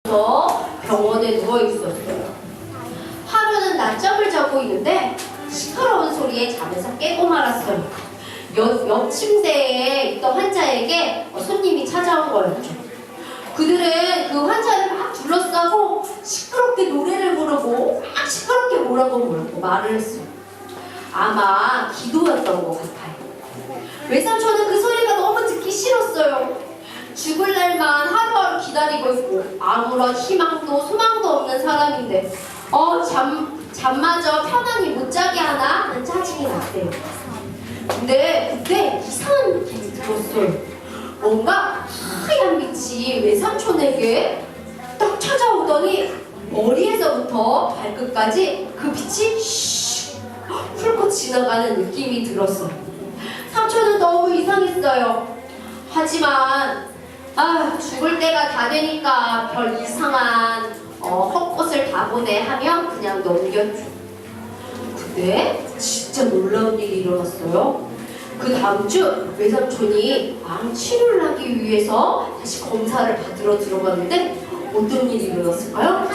병원에 누워 있었어요. 하루는 낮잠을 자고 있는데 시끄러운 소리에 잠에서 깨고 말았어요. 옆 침대에 있던 환자에게 손님이 찾아온 거였죠. 그들은 그 환자를 막 둘러싸고 시끄럽게 노래를 부르고 막 시끄럽게 뭐라고 말을 했어요. 아마 기도였던 것 같아요. 외삼촌은 그 소리가 너무 듣기 싫었어요. 죽을 날만 하루하루 기다리고 있고 아무런 희망도 소망도 없는 사람인데 잠마저 편안히 못 자게 하나 하는 짜증이 났대요. 근데 그때 이상한 느낌이 들었어요. 뭔가 하얀 빛이 외삼촌에게 딱 찾아오더니 머리에서부터 발끝까지 그 빛이 훑고 지나가는 느낌이 들었어요. 삼촌은 너무 이상했어요. 하지만 죽을 때가 다 되니까 별 이상한 헛것을 다 보내 하며 그냥 넘겼죠. 근데 진짜 놀라운 일이 일어났어요. 그 다음 주 외삼촌이 암 치료를 하기 위해서 다시 검사를 받으러 들어갔는데 어떤 일이 일어났을까요?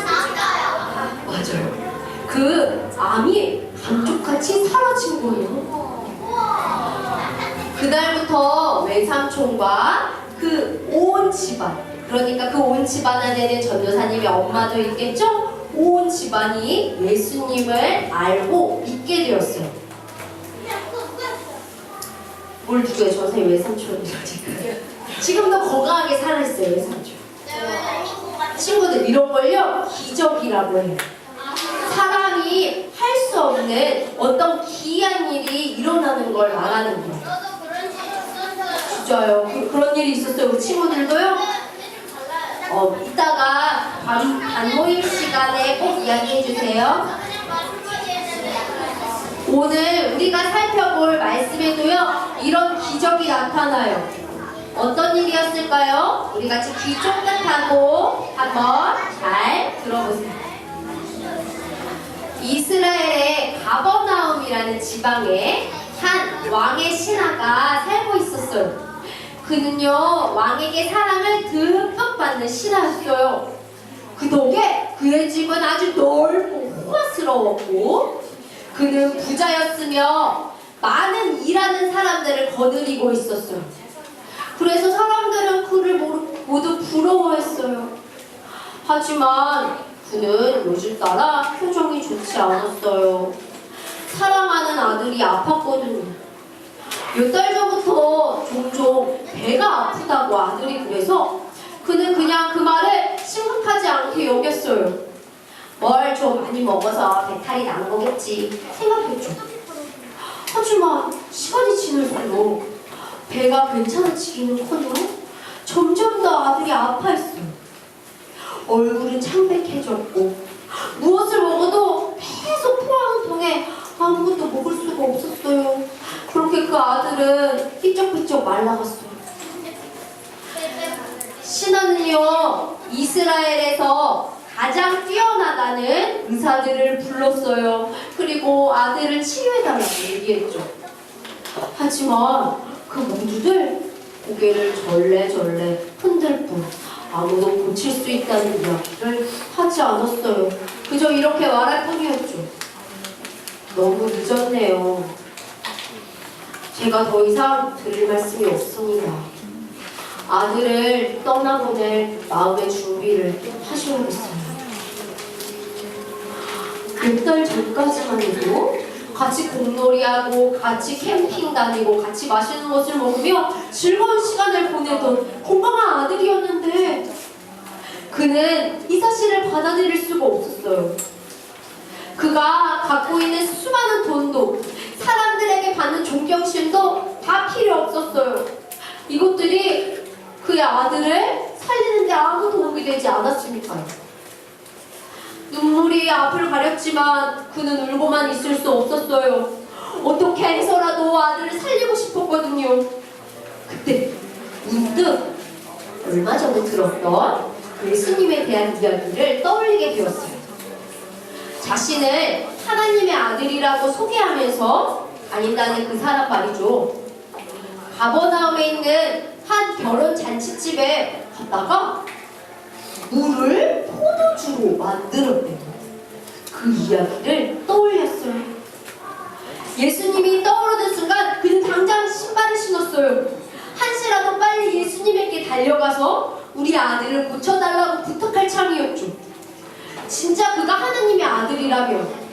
맞아요. 그 암이 감쪽같이 사라진 거예요. 그날부터 외삼촌과 그 온 집안, 그러니까 그 온 집안 안에는 전도사님의 엄마도 있겠죠? 온 집안이 예수님을 알고 믿게 되었어요. 뭘 누구야? 전사님 외삼촌이라니까요. 지금도 건강하게 살아있어요, 외삼촌. 친구들, 이런 걸요 기적이라고 해요. 사람이 할 수 없는 어떤 기이한 일이 일어나는 걸 말하는 거예요. 진짜요. 그런 일이 있었어요. 우리 친구들도요. 이따가 반모임 시간에 꼭 이야기해 주세요. 오늘 우리가 살펴볼 말씀에도요 이런 기적이 나타나요. 어떤 일이었을까요? 우리 같이 귀 쫑긋하고 한번 잘 들어보세요. 이스라엘의 가버나움이라는 지방에 한 왕의 신하가 살고 있었어요. 그는요 왕에게 사랑을 듬뿍 받는 신하였어요. 그 덕에 그의 집은 아주 넓고 호화스러웠고 그는 부자였으며 많은 일하는 사람들을 거느리고 있었어요. 그래서 사람들은 그를 모두 부러워했어요. 하지만 그는 요즘 따라 표정이 좋지 않았어요. 사랑하는 아들이 아팠거든요. 몇 달 전부터 종종 배가 아프다고 아들이 그래서 그는 그냥 그 말을 심각하지 않게 여겼어요. 뭘 좀 많이 먹어서 배탈이 난 거겠지 생각했죠. 하지만 시간이 지날수록 배가 괜찮아지기는커녕 점점 더 아들이 아파했어요. 얼굴은 창백해졌고 무엇을 먹어도 계속 포항을 통해 아무것도 먹을 수가 없었어요. 그렇게 그 아들은 삐쩍삐쩍 말라갔어요. 신하는요 이스라엘에서 가장 뛰어나다는 의사들을 불렀어요. 그리고 아들을 치료해달라고 얘기했죠. 하지만 그 모두들 고개를 절레절레 흔들 뿐 아무도 고칠 수 있다는 이야기를 하지 않았어요. 그저 이렇게 말할 뿐이었죠. 너무 늦었네요. 제가 더 이상 드릴 말씀이 없습니다. 아들을 떠나보낼 마음의 준비를 하셔야겠어요. 몇 달 전까지만 해도 같이 공놀이하고 같이 캠핑 다니고 같이 맛있는 것을 먹으며 즐거운 시간을 보내던 건강한 아들이었는데 그는 이 사실을 받아들일 수가 없었어요. 그가 갖고 있는 수많은 돈도 사람들에게 받는 존경심도 다 필요 없었어요. 이것들이 그의 아들을 살리는 데 아무 도움이 되지 않았으니까요. 눈물이 앞을 가렸지만 그는 울고만 있을 수 없었어요. 어떻게 해서라도 아들을 살리고 싶었거든요. 그때 문득 얼마 전에 들었던 예수님에 대한 이야기를 떠올리게 되었어요. 자신을 하나님의 아들이라고 소개하면서 다닌다는 그 사람 말이죠. 가버나움에 있는 한 결혼 잔치집에 갔다가 물을 주로 만들었대요. 그 이야기를 떠올렸어요. 예수님이 떠오르는 순간 그는 당장 신발을 신었어요. 한시라도 빨리 예수님에게 달려가서 우리 아들을 고쳐달라고 부탁할 참이었죠. 진짜 그가 하나님의 아들이라면,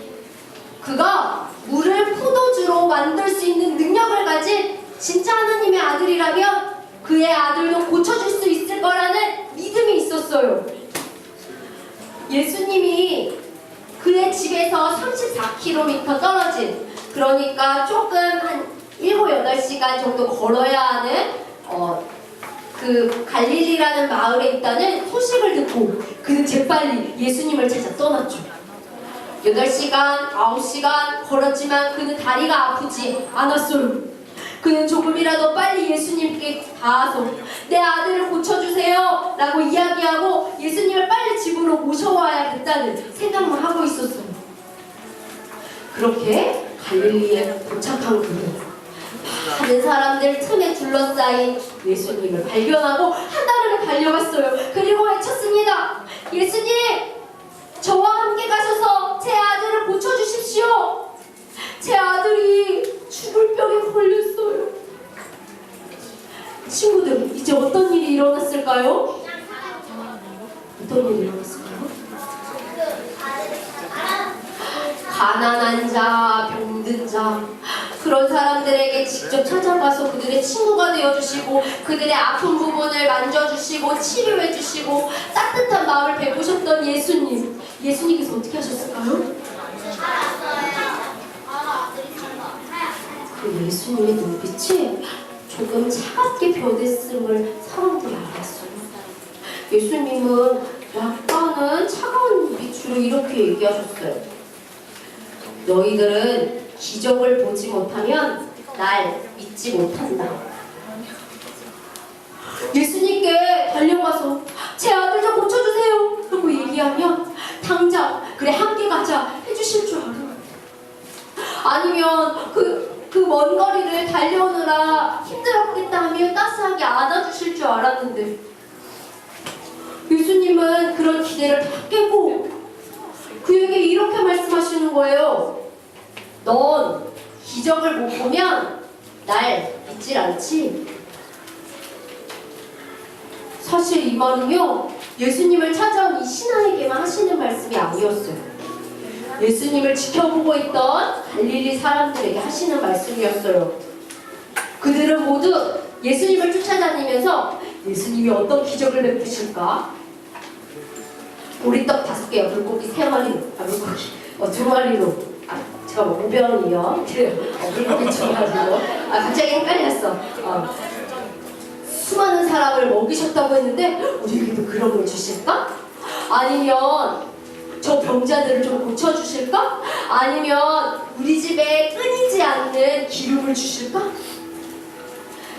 그가 물을 포도주로 만들 수 있는 능력을 가진 진짜 하나님의 아들이라면 그의 아들도 고쳐줄 수 있을 거라는 믿음이 있었어요. 예수님이 그의 집에서 34km 떨어진, 그러니까 조금 한 7, 8시간 정도 걸어야 하는 그 갈릴리라는 마을에 있다는 소식을 듣고 그는 재빨리 예수님을 찾아 떠났죠. 8시간, 9시간 걸었지만 그는 다리가 아프지 않았어요. 그는 조금이라도 빨리 예수님께 닿아서 내 아들을 고쳐주세요 라고 이야기하고 예수님을 빨리 집으로 모셔와야겠다는 생각만 하고 있었어요. 그렇게 갈릴리에 도착한 그는 많은 사람들 틈에 둘러싸인 예수님을 발견하고 한 다르게 달려갔어요. 그리고 외쳤습니다. 예수님! 저와 함께 가셔서 제 아들을 고쳐주십시오. 제 아들이 죽을 병에 걸렸어요. 친구들, 이제 어떤 일이 일어났을까요? 어떤 일이 일어났을까요? 가난한 자, 병든 자, 그런 사람들에게 직접 찾아가서 그들의 친구가 되어주시고 그들의 아픈 부분을 만져주시고 치료해주시고 따뜻한 마음을 베푸셨던 예수님. 예수님께서 어떻게 하셨을까요? 그 예수님의 눈빛이 조금 차갑게 변했음을 사람들이 알았어요. 예수님은 약간은 차가운 눈빛으로 이렇게 얘기하셨어요. 너희들은 기적을 보지 못하면 날 믿지 못한다. 예수님께 달려가서 제 아들 좀 고쳐주세요 라고 얘기하면 당장 그래 함께 가자 해주실 줄 알아요. 아니면 그 먼 거리를 달려오느라 힘들었겠다 하면 따스하게 안아주실 줄 알았는데 예수님은 그런 기대를 다 깨고 그에게 이렇게 말씀하시는 거예요. 넌 기적을 못 보면 날 믿질 않지? 사실 이 말은요, 예수님을 찾아온 이 신하에게만 하시는 말씀이 아니었어요. 예수님을 지켜보고 있던 갈릴리 사람들에게 하시는 말씀이었어요. 그들은 모두 예수님을 쫓아다니면서 예수님이 어떤 기적을 베푸실까? 보리떡 5개요, 물고기 3마리, 물고기 2마리로, 제가 뭐 우변이요? 물고기 2마리로, 갑자기 헷갈렸어. 수많은 사람을 먹이셨다고 했는데 우리에게도 그런 걸 주실까? 아니면 저 병자들을 좀 고쳐주실까? 아니면 우리 집에 끊이지 않는 기름을 주실까?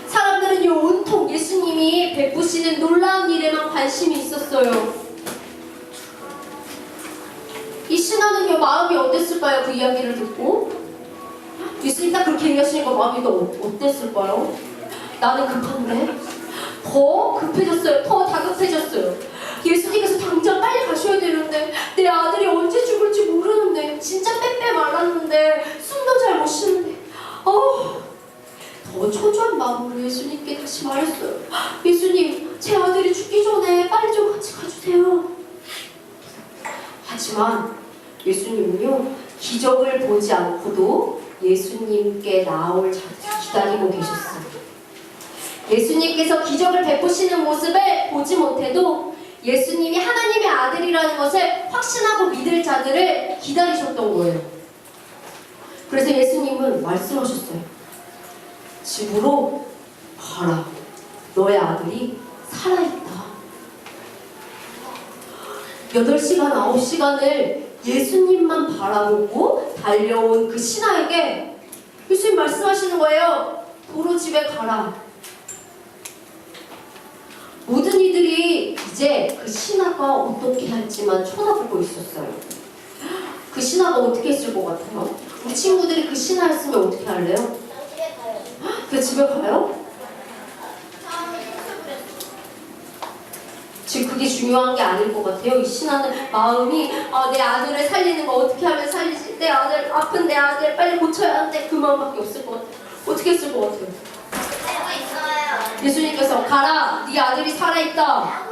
사람들은요 온통 예수님이 베푸시는 놀라운 일에만 관심이 있었어요. 이 신하는요 마음이 어땠을까요? 그 이야기를 듣고 예수님 딱 그렇게 얘기하시니까 마음이 또 어땠을까요? 나는 급한데 더 급해졌어요. 더 다급해졌어요. 예수님께서 당장 빨리 가셔야 되는데 내 아들이 언제 죽을지 모르는데 진짜 빼빼 말랐는데 숨도 잘 못 쉬는데 더 초조한 마음으로 예수님께 다시 말했어요. 예수님, 제 아들이 죽기 전에 빨리 좀 같이 가주세요. 하지만 예수님은요 기적을 보지 않고도 예수님께 나올 자리를 기다리고 계셨어요. 예수님께서 기적을 베푸시는 모습을 보지 못해도 예수님이 하나님의 아들이라는 것을 확신하고 믿을 자들을 기다리셨던 거예요. 그래서 예수님은 말씀하셨어요. 집으로 가라. 너의 아들이 살아있다. 8시간, 9시간을 예수님만 바라보고 달려온 그 신하에게 예수님 말씀하시는 거예요. 도로 집에 가라. 모든 이들이 이제 그 신하가 어떻게 할지만 쳐다보고 있었어요. 그 신하가 어떻게 했을 것 같아요? 우리 친구들이 그 신하였으면 어떻게 할래요? 그 집에 가요? 지금 그게 중요한 게 아닐 것 같아요. 이 신하는 마음이 내 아들을 살리는 거 어떻게 하면 살리지? 내 아들 아픈 내 아들 빨리 고쳐야 하는데 그 마음밖에 없을 것 같아요. 어떻게 했을 것 같아요? 예수님께서 가라, 네 아들이 살아있다.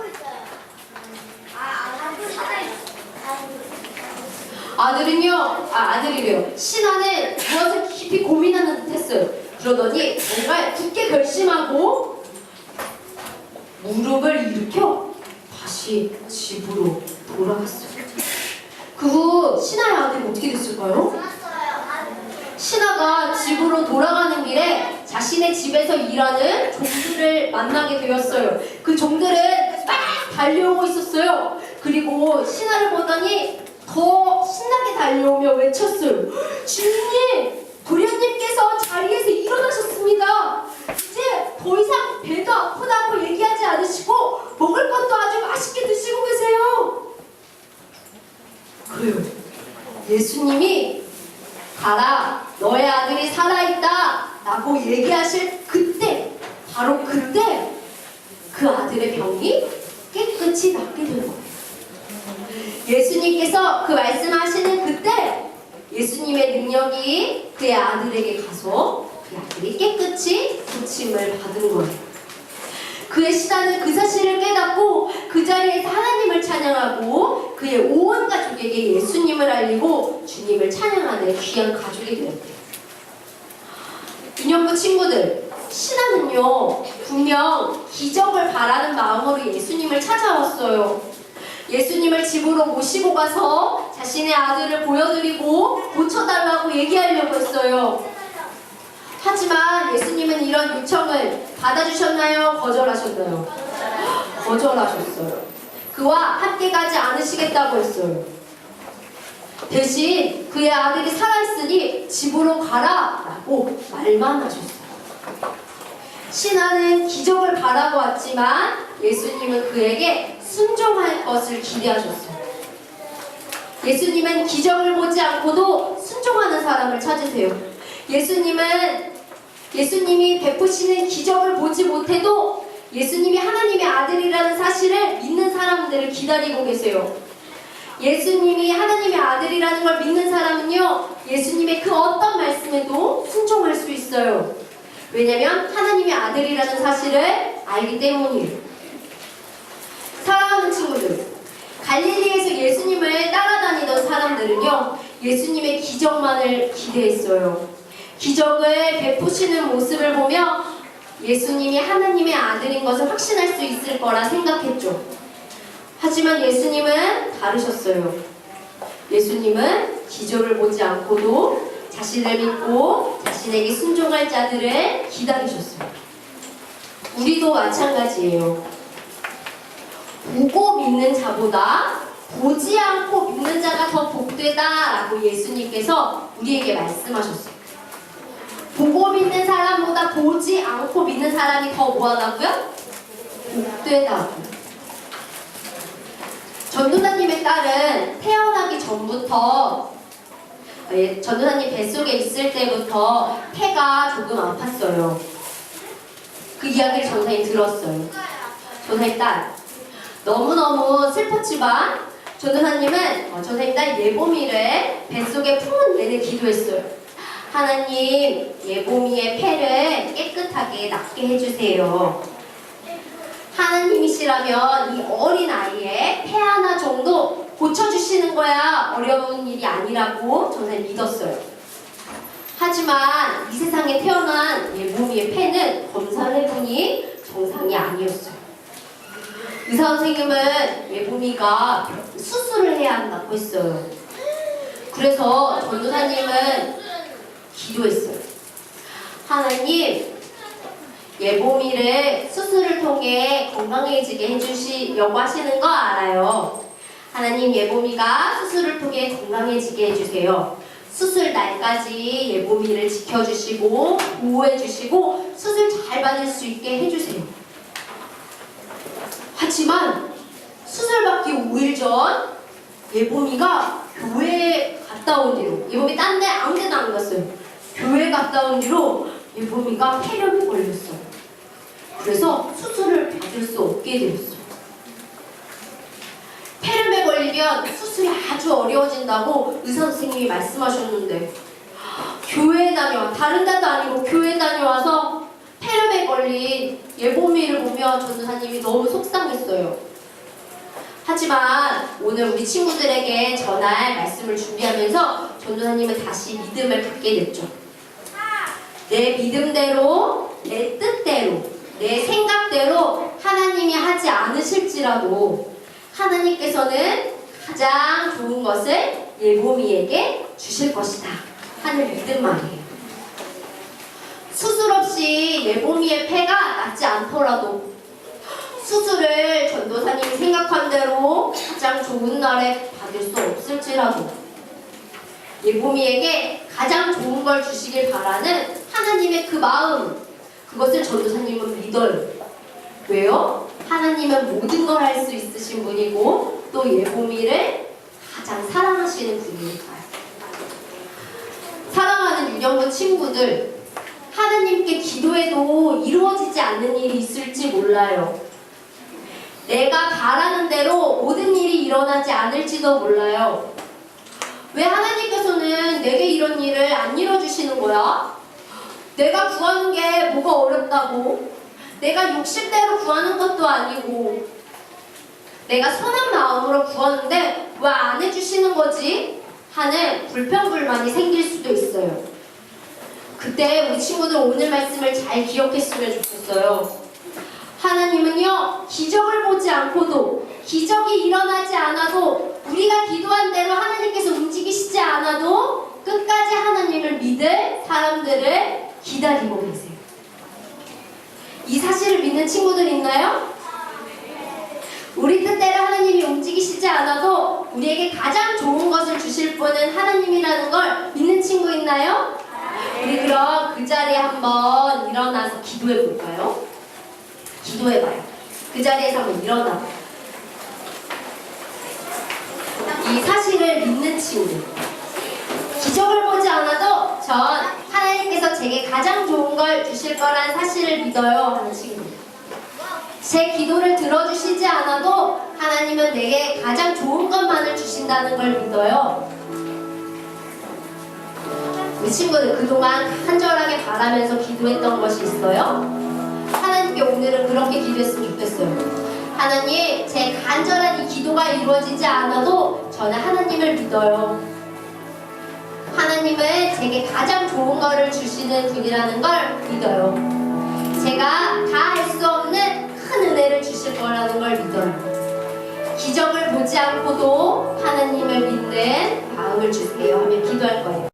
아들은요, 아들이래요. 신하는 무엇을 깊이 고민하는 듯 했어요. 그러더니 정말 굳게 결심하고 무릎을 일으켜 다시 집으로 돌아갔어요. 그 후 신하의 아들이 어떻게 됐을까요? 신하가 집으로 돌아가는 길에 자신의 집에서 일하는 종들을 만나게 되었어요. 그 종들은 막 달려오고 있었어요. 그리고 신하를 보더니 더 신나게 달려오며 외쳤어요. 주인님! 도련님께서 자리에서 일어나셨습니다. 이제 더 이상 배도 아프다고 얘기하지 않으시고 먹을 것도 아주 맛있게 드시고 계세요. 그래요. 예수님이 가라, 너의 아들이 살아있다 라고 얘기하실 그때, 바로 그때 그 아들의 병이 깨끗이 낫게 된 거예요. 예수님께서 그 말씀하시는 그때 예수님의 능력이 그의 아들에게 가서 그 아들이 깨끗이 고침을 받은 거예요. 그의 신하는 그 사실을 깨닫고 그 자리에서 하나님을 찬양하고 그의 온 가족에게 예수님을 알리고 주님을 찬양하는 귀한 가족이 되었대요. 유년부 친구들, 신하는요 분명 기적을 바라는 마음으로 예수님을 찾아왔어요. 예수님을 집으로 모시고 가서 자신의 아들을 보여드리고 고쳐달라고 얘기하려고 했어요. 하지만 예수님은 이런 요청을 받아주셨나요? 거절하셨나요? 거절하셨어요. 그와 함께 가지 않으시겠다고 했어요. 대신 그의 아들이 살아있으니 집으로 가라 라고 말만 하셨어요. 신하는 기적을 바라고 왔지만 예수님은 그에게 순종할 것을 기대하셨어요. 예수님은 기적을 보지 않고도 순종하는 사람을 찾으세요. 예수님이 베푸시는 기적을 보지 못해도 예수님이 하나님의 아들이라는 사실을 믿는 사람들을 기다리고 계세요. 예수님이 하나님의 아들이라는 걸 믿는 사람은요, 예수님의 그 어떤 말씀에도 순종할 수 있어요. 왜냐면 하나님의 아들이라는 사실을 알기 때문이에요. 사랑하는 친구들, 갈릴리에서 예수님을 따라다니던 사람들은요, 예수님의 기적만을 기대했어요. 기적을 베푸시는 모습을 보며 예수님이 하나님의 아들인 것을 확신할 수 있을 거라 생각했죠. 하지만 예수님은 다르셨어요. 예수님은 기적을 보지 않고도 자신을 믿고 자신에게 순종할 자들을 기다리셨어요. 우리도 마찬가지예요. 보고 믿는 자보다 보지 않고 믿는 자가 더 복되다라고 예수님께서 우리에게 말씀하셨어요. 보고 믿는 사람보다 보지 않고 믿는 사람이 더 뭐하다고요? 복되다고. 전도사님의 딸은 태어나기 전부터 전도사님 뱃속에 있을 때부터 폐가 조금 아팠어요. 그 이야기를 전도사님 들었어요. 전도사님 딸 너무너무 슬펐지만 전도사님은 전도사님 딸 예보미를 뱃속에 품은 내내 기도했어요. 하나님, 예보미의 폐를 깨끗하게 낫게 해주세요. 하나님이시라면 이 어린 아이의 폐 하나 정도 고쳐주시는 거야 어려운 일이 아니라고 저는 믿었어요. 하지만 이 세상에 태어난 예보미의 폐는 검사를 해보니 정상이 아니었어요. 의사 선생님은 예보미가 수술을 해야 한다고 했어요. 그래서 전도사님은 기도했어요. 하나님, 예보미를 수술을 통해 건강해지게 해주시려고 하시는 거 알아요. 하나님, 예보미가 수술을 통해 건강해지게 해주세요. 수술 날까지 예보미를 지켜주시고 보호해주시고 수술 잘 받을 수 있게 해주세요. 하지만 수술 받기 5일 전 예보미가 교회에 갔다 온 뒤로, 예보미 딴 데 아무 데도 안 갔어요. 교회 갔다 온 뒤로 예보미가 폐렴이 걸렸어요. 그래서 수술을 받을 수 없게 되었어요. 되면 수술이 아주 어려워진다고 의사 선생님이 말씀하셨는데 다른 데도 아니고 교회 다녀와서 폐렴에 걸린 예보미를 보며 전도사님이 너무 속상했어요. 하지만 오늘 우리 친구들에게 전할 말씀을 준비하면서 전도사님은 다시 믿음을 갖게 됐죠. 내 믿음대로, 내 뜻대로, 내 생각대로 하나님이 하지 않으실지라도 하나님께서는 가장 좋은 것을 예보미에게 주실 것이다 하는 믿음 말이에요. 수술 없이 예보미의 폐가 낫지 않더라도 수술을 전도사님이 생각한 대로 가장 좋은 날에 받을 수 없을지라도 예보미에게 가장 좋은 걸 주시길 바라는 하나님의 그 마음, 그것을 전도사님은 믿어요. 왜요? 하나님은 모든 걸 할 수 있으신 분이고 또 예보미를 가장 사랑하시는 분이니까요. 사랑하는 유년부 친구들, 하나님께 기도해도 이루어지지 않는 일이 있을지 몰라요. 내가 바라는 대로 모든 일이 일어나지 않을지도 몰라요. 왜 하나님께서는 내게 이런 일을 안 이뤄주시는 거야? 내가 구하는 게 뭐가 어렵다고? 내가 욕심대로 구하는 것도 아니고 내가 선한 마음으로 구하는데 왜 안 해주시는 거지? 하는 불평불만이 생길 수도 있어요. 그때 우리 친구들 오늘 말씀을 잘 기억했으면 좋겠어요. 하나님은요, 기적을 보지 않고도, 기적이 일어나지 않아도, 우리가 기도한 대로 하나님께서 움직이시지 않아도 끝까지 하나님을 믿을 사람들을 기다리고 계세요. 이 사실을 믿는 친구들 있나요? 우리 뜻대로 하나님이 움직이시지 않아도 우리에게 가장 좋은 것을 주실 분은 하나님이라는 걸 믿는 친구 있나요? 우리 그럼 그 자리에 한번 일어나서 기도해 볼까요? 기도해봐요. 그 자리에서 한번 일어나봐요. 이 사실을 믿는 친구, 기적을 보지 않아도 전 하나님께서 제게 가장 좋은 걸 주실 거란 사실을 믿어요 하는 친구, 제 기도를 들어주시지 않아도 하나님은 내게 가장 좋은 것만을 주신다는 걸 믿어요. 우리 친구들 그동안 간절하게 바라면서 기도했던 것이 있어요? 하나님께 오늘은 그렇게 기도했으면 좋겠어요. 하나님, 제 간절한 이 기도가 이루어지지 않아도 저는 하나님을 믿어요. 하나님은 제게 가장 좋은 거를 주시는 분이라는 걸 믿어요. 제가 다 할 수 없는 큰 은혜를 주실 거라는 걸 믿어요. 기적을 보지 않고도 하나님을 믿는 마음을 주세요 하며 기도할 거예요.